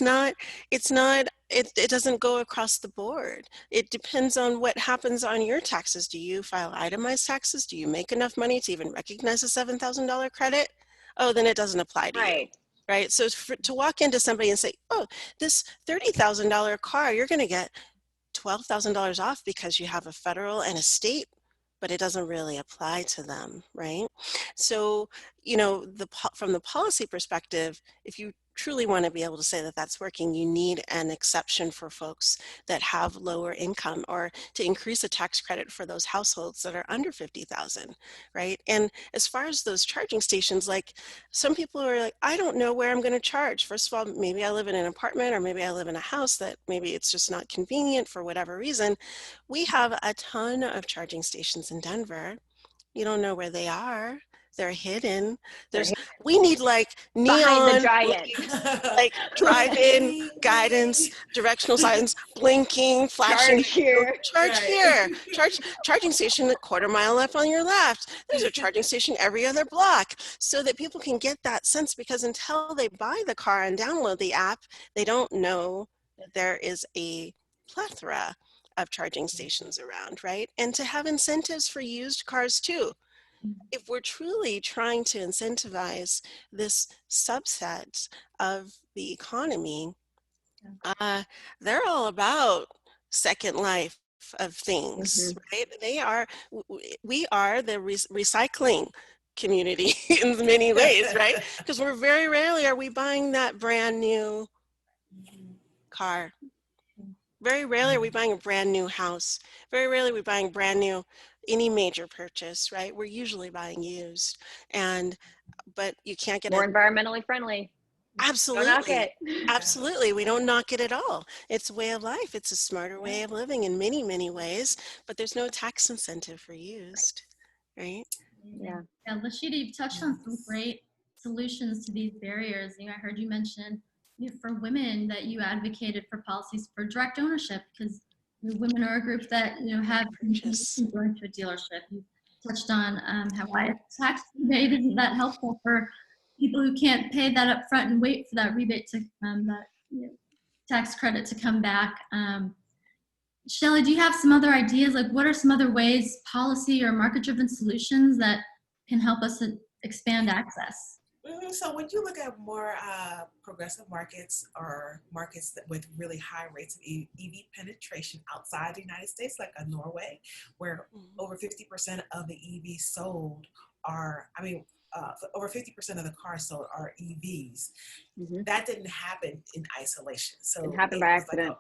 doesn't go across the board. It depends on what happens on your taxes. Do you file itemized taxes? Do you make enough money to even recognize a $7,000 credit? Oh, then it doesn't apply to you. Right. So to walk into somebody and say, oh, this $30,000 car, you're going to get $12,000 off because you have a federal and a state, but it doesn't really apply to them. Right. So, you know, from the policy perspective, if you truly want to be able to say that that's working, you need an exception for folks that have lower income, or to increase a tax credit for those households that are under 50,000, right? And as far as those charging stations, like some people are like, I don't know where I'm going to charge. First of all, maybe I live in an apartment, or maybe I live in a house that maybe it's just not convenient for whatever reason. We have a ton of charging stations in Denver. You don't know where they are. They're hidden. We need like neon, like drive-in guidance, directional signs, blinking, flashing. Charge here. Charging station a quarter mile left on your left. There's a charging station every other block, so that people can get that sense, because until they buy the car and download the app, they don't know that there is a plethora of charging stations around, right? And to have incentives for used cars too. If we're truly trying to incentivize this subset of the economy, they're all about Second Life of things, right? We are the recycling community in many ways, right? Because we're very rarely are we buying that brand new car. Very rarely are we buying a brand new house. Very rarely are we buying brand new, any major purchase, right? We're usually buying used. But you can't get more environmentally friendly. Don't knock Absolutely. it. Absolutely. We don't knock it at all. It's a way of life. It's a smarter way of living in many, many ways, but there's no tax incentive for used, right? Yeah. Yeah, Lashida, you've touched on some Yes. great solutions to these barriers. I heard you mention for women that you advocated for policies for direct ownership because women are a group that have Purchase. going to a dealership. You touched on how why a tax rebate isn't that helpful for people who can't pay that up front and wait for that rebate to that tax credit to come back. Shelley, do you have some other ideas? Like, what are some other ways, policy or market-driven solutions that can help us expand access? So when you look at more progressive markets or markets with really high rates of EV penetration outside the United States, like a Norway, where over 50% of the EVs sold are, over 50% of the cars sold are EVs. Mm-hmm. That didn't happen in isolation. So Didn't happen it by was like, accident.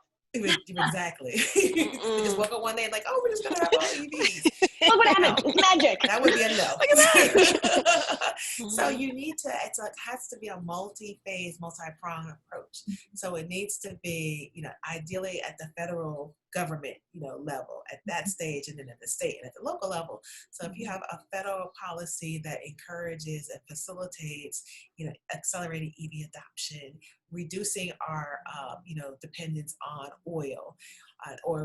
exactly. They just woke up one day and like, oh, we're just gonna have all EVs. Look what No, happened. It's magic. that would be a no. Look at that. So you need to, it has to be a multi-phase, multi-pronged approach. So it needs to be, ideally at the federal government, level at that stage, and then at the state and at the local level. So if you have a federal policy that encourages and facilitates, accelerated EV adoption, reducing our, dependence on oil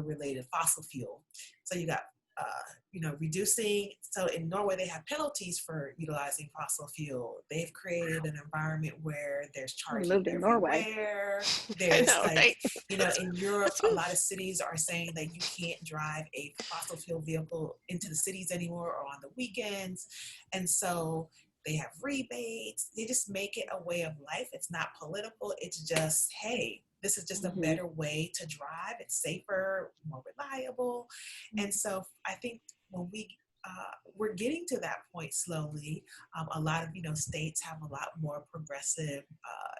related fossil fuel. So you got reducing. So in Norway, they have penalties for utilizing fossil fuel. They've created an environment where there's charging moved to Norway. everywhere. I There's know, right? in Europe, a lot of cities are saying that you can't drive a fossil fuel vehicle into the cities anymore or on the weekends. And so they have rebates. They just make it a way of life. It's not political. It's just, hey, this is just a better way to drive. It's safer, more reliable. And so I think when we're getting to that point slowly. A lot of states have a lot more progressive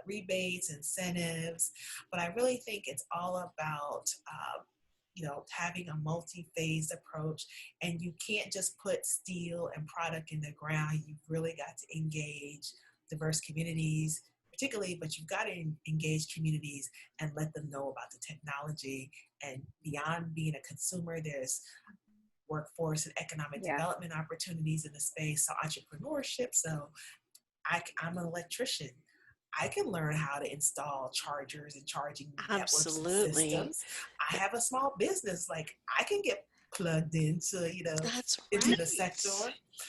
rebates, incentives, but I really think it's all about having a multi-phased approach, and you can't just put steel and product in the ground. You've really got to engage diverse communities, particularly, but you've got to engage communities and let them know about the technology. And beyond being a consumer, there's workforce and economic development opportunities in the space, so entrepreneurship. So I'm an electrician. I can learn how to install chargers and charging networks and systems. I have a small business. Like, I can get plugged into, That's into right. the sector.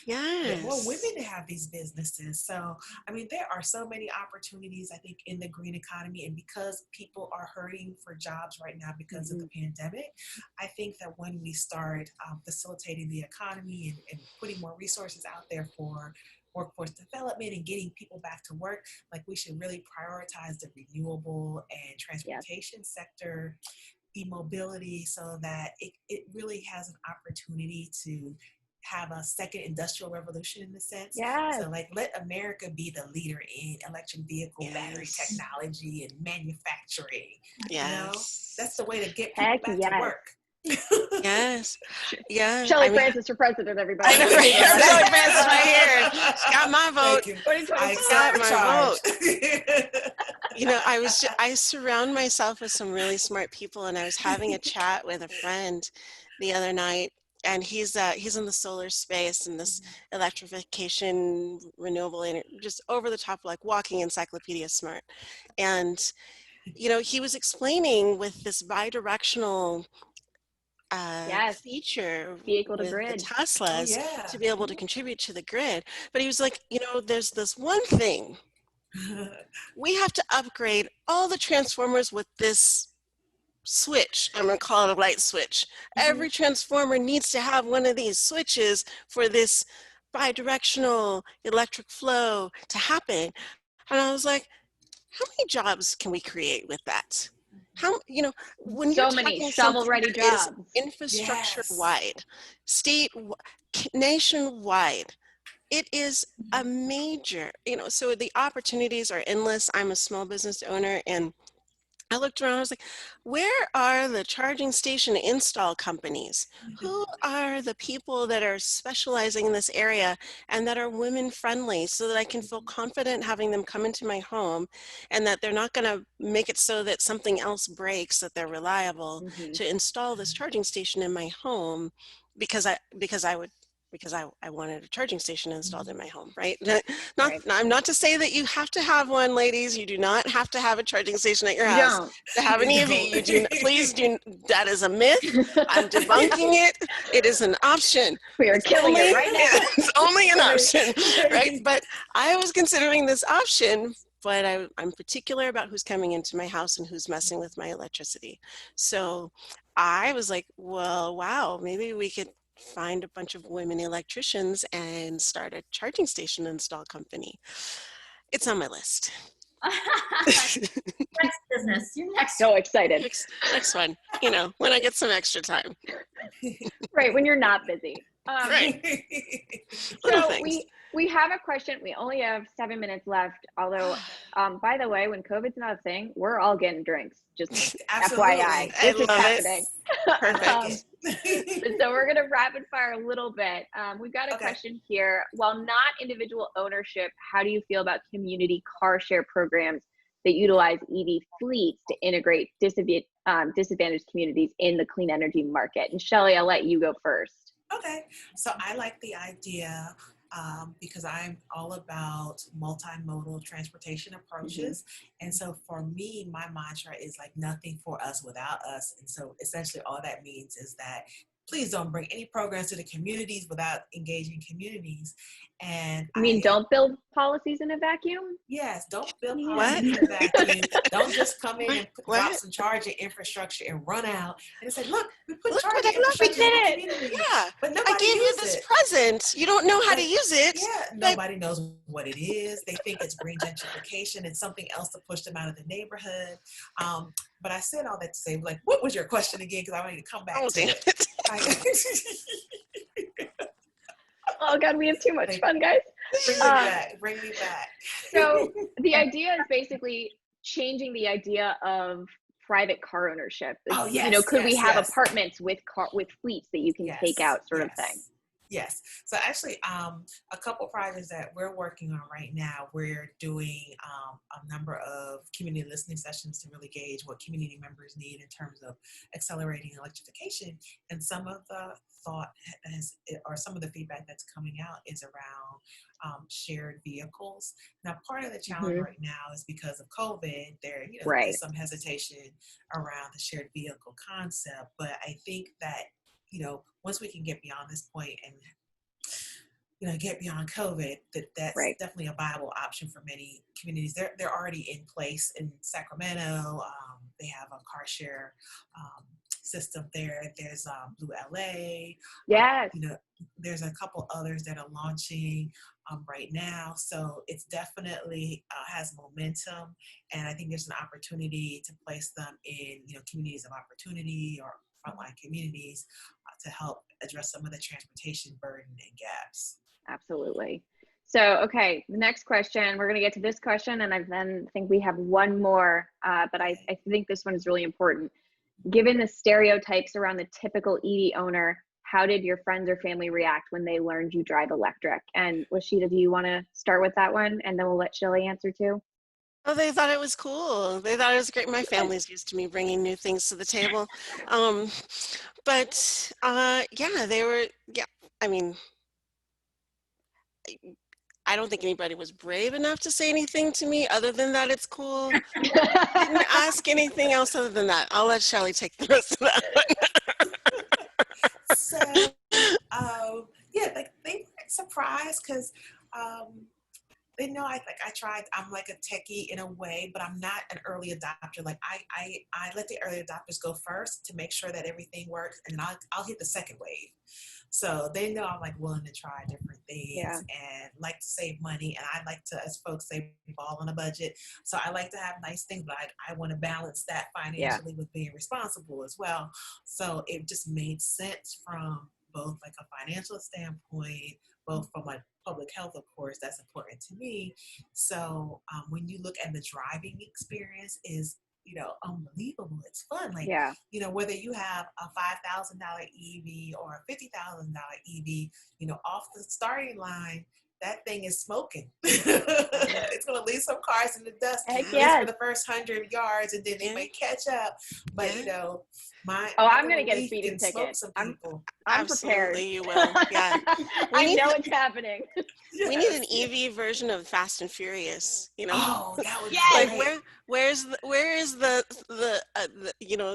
Yes. Get more women to have these businesses. So, there are so many opportunities, I think, in the green economy. And because people are hurting for jobs right now because of the pandemic, I think that when we start facilitating the economy and putting more resources out there for workforce development and getting people back to work, like, we should really prioritize the renewable and transportation sector, e-mobility, so that it really has an opportunity to have a second industrial revolution in the sense. Yes. So, like, let America be the leader in electric vehicle battery technology and manufacturing. Yes. That's the way to get people back to work. Yes. Yeah. Shelley Francis for president, everybody. I know, right? Shelley Francis right here. She's got my vote. I got my vote. vote. I surround myself with some really smart people, and I was having a chat with a friend the other night, and he's in the solar space and this electrification, renewable energy, just over the top, like walking encyclopedia smart. And he was explaining with this bidirectional feature vehicle to with grid. the Teslas to be able to contribute to the grid. But he was like, there's this one thing. We have to upgrade all the transformers with this switch. I'm going to call it a light switch. Every transformer needs to have one of these switches for this bidirectional electric flow to happen. And I was like, how many jobs can we create with that? How, when you're talking shovel-ready jobs, infrastructure wide, state, nationwide, it is a major, so the opportunities are endless. I'm a small business owner, and I looked around, I was like, where are the charging station install companies? Who are the people that are specializing in this area and that are women friendly so that I can feel confident having them come into my home and that they're not going to make it so that something else breaks, that they're reliable Mhm. to install this charging station in my home because I wanted a charging station installed in my home, right? Right. I'm not to say that you have to have one, ladies. You do not have to have a charging station at your You house don't. to have an You EV. You do, please don't. do. That is a myth. I'm debunking it. It is an option. We are It's killing only, it right now. it's only an Right. option, right? Right. But I was considering this option, but I'm particular about who's coming into my house and who's messing with my electricity. So I was like, well, wow, maybe we could find a bunch of women electricians and start a charging station install company. It's on my list. Next business. Your next. So excited. Next one, when I get some extra time. Right, when you're not busy. Right. Little So things. we have a question. We only have 7 minutes left. Although, by the way, when COVID's not a thing, we're all getting drinks. Just Absolutely. FYI, I this is love it. happening. Perfect. So we're going to rapid fire a little bit. We've got a Okay. question here. While not individual ownership, how do you feel about community car share programs that utilize EV fleets to integrate disadvantaged communities in the clean energy market? And Shelley, I'll let you go first. Okay, so I like the idea because I'm all about multimodal transportation approaches. And so for me, my mantra is like nothing for us without us. And so essentially all that means is that please don't bring any programs to the communities without engaging communities. And You mean don't build policies in a vacuum? yes, don't build Yeah. policies in a vacuum. Don't just come in and drop What? some charging infrastructure and run out and say, look, we put Look what charging I love. We infrastructure in the did it. community, Yeah. but I nobody gave you uses this it. present. You don't know how to But, use it. yeah, but nobody knows what it is. They think it's green gentrification and something else to push them out of the neighborhood. But I said all that to say, like, what was your question again? Because I wanted to come back oh, to damn it. it. Oh God, we have too much Like, fun, guys. bring me back. Bring me back. So the idea is basically changing the idea of private car ownership. Oh, yes, Could we yes, have yes. apartments with fleets that you can take Yes, out, sort of thing? yes, yes. So actually, a couple projects that we're working on right now, we're doing a number of community listening sessions to really gauge what community members need in terms of accelerating electrification. And some of the thought or some of the feedback that's coming out is around shared vehicles. Now, part of the challenge right now is because of COVID, Right. there's some hesitation around the shared vehicle concept, but I think that once we can get beyond this point and get beyond COVID, that's Right. definitely a viable option for many communities. They're already in place in Sacramento. They have a car share system there. There's Blue LA. Yes. There's a couple others that are launching right now. So it's definitely has momentum, and I think there's an opportunity to place them in communities of opportunity or frontline communities to help address some of the transportation burden and gaps. Absolutely. So, okay, the next question, we're going to get to this question, and I then think we have one more, but I think this one is really important. Given the stereotypes around the typical EV owner, how did your friends or family react when they learned you drive electric? And Lashita, do you want to start with that one, and then we'll let Shelley answer too? Oh, they thought it was cool. They thought it was great. My family's used to me bringing new things to the table. But yeah, they were, yeah, I mean, I don't think anybody was brave enough to say anything to me other than that it's cool. Didn't ask anything else other than that. I'll let Shelley take the rest of that one. So, yeah, like they were surprised because they know I tried. I'm like a techie in a way, but I'm not an early adopter. Like I let the early adopters go first to make sure that everything works, and then I'll hit the second wave. So they know I'm like willing to try different things and like to save money, and I like to, as folks say, ball on a budget. So I like to have nice things, but I want to balance that financially with being responsible as well. So it just made sense from both like a financial standpoint, both from a public health, of course, that's important to me. So when you look at the driving experience, is unbelievable. It's fun. Like, Yeah. Whether you have a $5,000 EV or a $50,000 EV, off the starting line, that thing is smoking. It's going to leave some cars in the dust, Heck at least yes. for the first 100 yards, and then they may catch up. But, I'm going to little get a leaf speeding can smoke ticket. some people. I'm prepared. Absolutely, you will. Yeah. I know it's happening. We need an EV version of Fast and Furious, Oh, that would be Like great. where is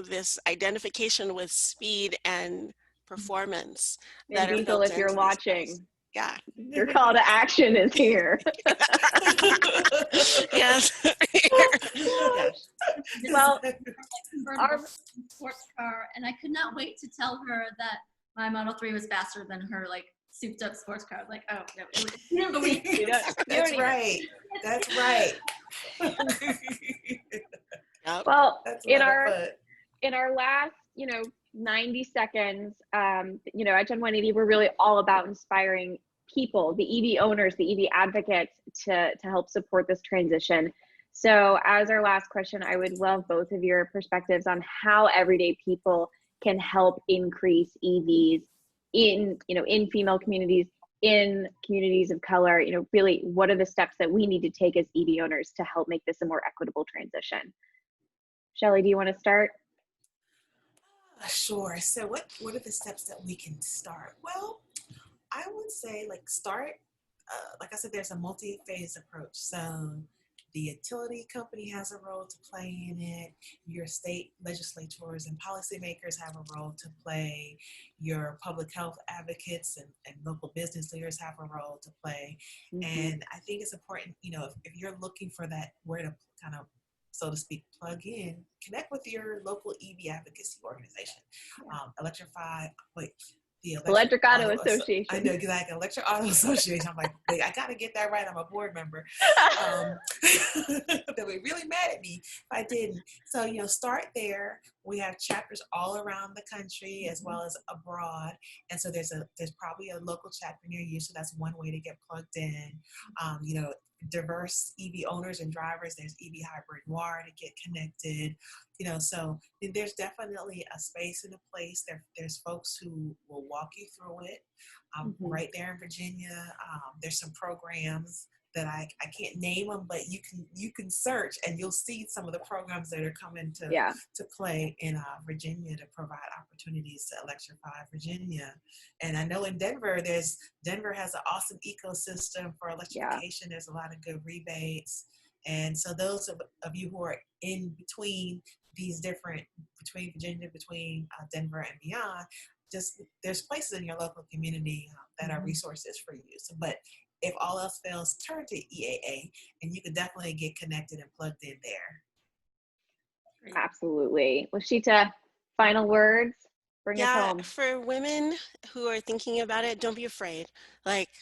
this identification with speed and performance And that are Diesel, built if you're into these cars? watching, Yeah. your call to action is here. Yes. Yes. Well, Convertible sports car, and I could not wait to tell her that my Model 3 was faster than her like souped up sports car. I was like, oh no, you didn't believe me. That's right. That's right. Yep. Well, That's in fun. our last 90 seconds, at Gen 180, we're really all about inspiring people, the EV owners, the EV advocates, to help support this transition. So as our last question, I would love both of your perspectives on how everyday people can help increase EVs in female communities, in communities of color. Really, what are the steps that we need to take as EV owners to help make this a more equitable transition? Shelley, do you want to start? Sure. So what are the steps that we can start? Well, I would say start, like I said, there's a multi-phase approach. So the utility company has a role to play in it. Your state legislators and policymakers have a role to play. Your public health advocates and local business leaders have a role to play. Mm-hmm. And I think it's important, if you're looking for that, where to kind of, so to speak, plug in, connect with your local EV advocacy organization. Electrify, the Electric Auto Association. I know, exactly. Electric Auto Association. I'm like, wait, I got to get that right. I'm a board member. They'll be really mad at me if I didn't. So, start there. We have chapters all around the country as well as abroad. And so there's probably a local chapter near you. So that's one way to get plugged in. Diverse EV owners and drivers. There's EV Hybrid War to get connected. So there's definitely a space and a place. There's folks who will walk you through it. Right there in Virginia, there's some programs that I can't name them, but you can search and you'll see some of the programs that are coming to play in Virginia to provide opportunities to electrify Virginia. And I know in Denver has an awesome ecosystem for electrification. There's a lot of good rebates. And so those of you who are in between between Virginia, between Denver and beyond, there's places in your local community that are resources for you. So, but if all else fails, turn to EAA, and you can definitely get connected and plugged in there. Absolutely. Lashita, final words? Bring us home. For women who are thinking about it, don't be afraid.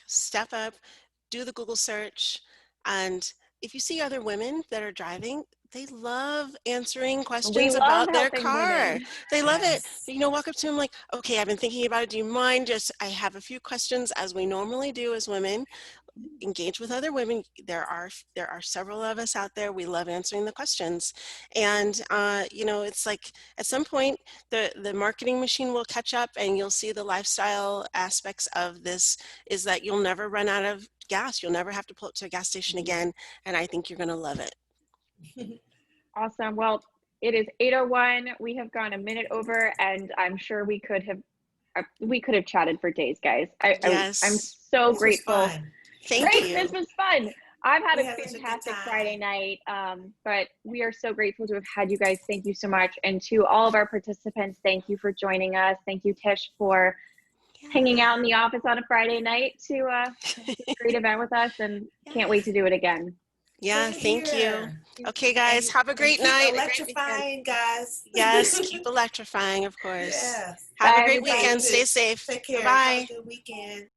Step up, do the Google search, and if you see other women that are driving, they love answering questions about their car. Women. They love it. Walk up to them like, okay, I've been thinking about it. Do you mind? I have a few questions, as we normally do as women. Engage with other women. There are several of us out there. We love answering the questions. And, it's like at some point, the marketing machine will catch up and you'll see the lifestyle aspects of this is that you'll never run out of gas. You'll never have to pull up to a gas station again. And I think you're going to love it. Awesome. Well, it is 8:01. We have gone a minute over, and I'm sure we could have chatted for days, guys. I'm so grateful. Thank you. This was fun. I've had a fantastic Friday night, but we are so grateful to have had you guys. Thank you so much. And to all of our participants, thank you for joining us. Thank you, Tish, for hanging out in the office on a Friday night to do a great event with us, and can't wait to do it again. Yeah, thank you. Okay, guys, have a great night. Electrifying, guys. Yes, keep electrifying, of course. Yes. Have a great weekend. Stay safe. Take care. Bye. Have a good weekend.